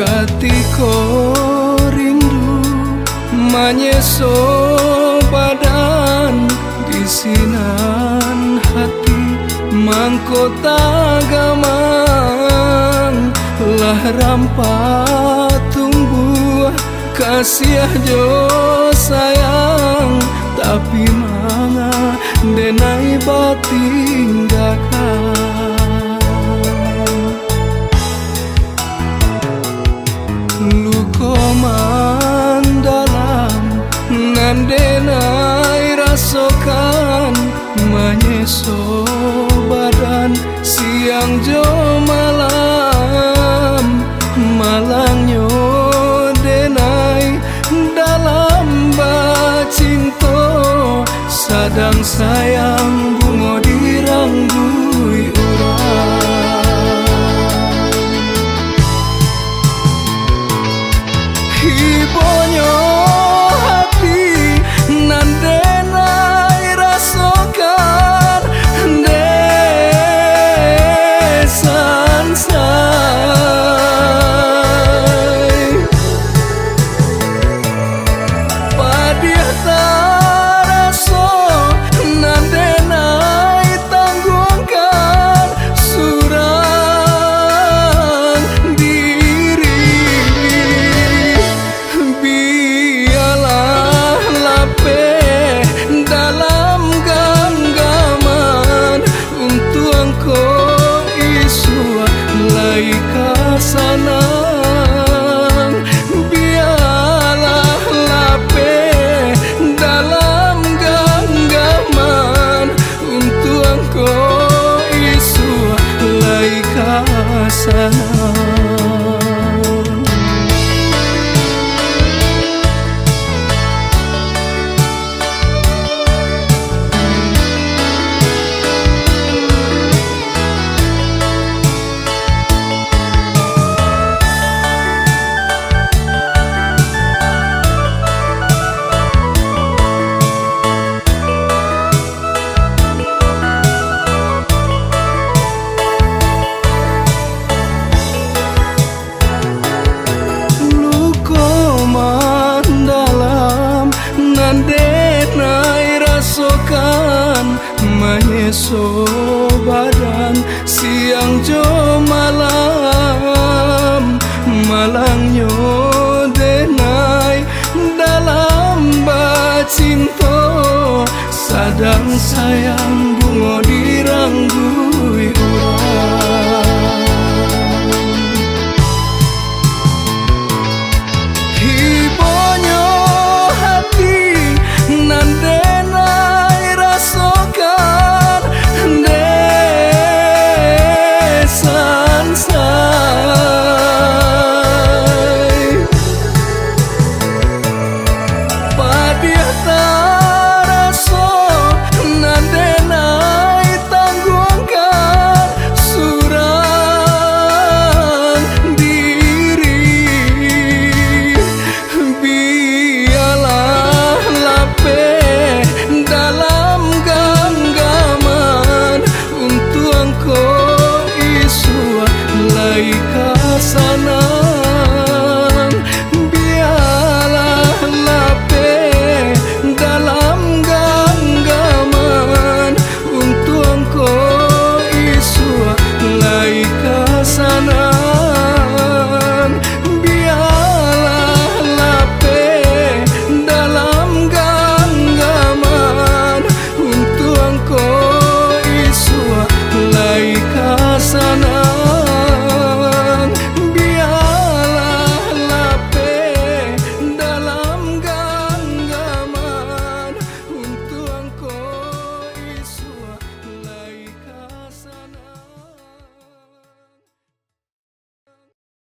Katiko rindu manyeso badan disinan hati mangkota gamang lah rampat tumbuh kasih jo sayang tapi manga denai batinggakan luko mandalam nandenai rasokan manyeso badan siang jo malam malangnya denai dalam bacinto sadang sayang bungo diranggui urang hibonyo hati nandenai rasokan desan say padiah taraso nandenai tanggungkan surang diri biarlah lape dalam genggaman untuk engkau isua laika sanang biarlah lape dalam genggaman untuk engkau isua laika sanang denai rasokan manyeso badan siang jo malam malangnya denai dalam bacinto sadang sayang bungo diranggui urang hibonyo nandenai rasokan desan say padiah taraso nandenai tanggungkan surang diri biarlah lape dalam genggaman untuk engkau isua laika sana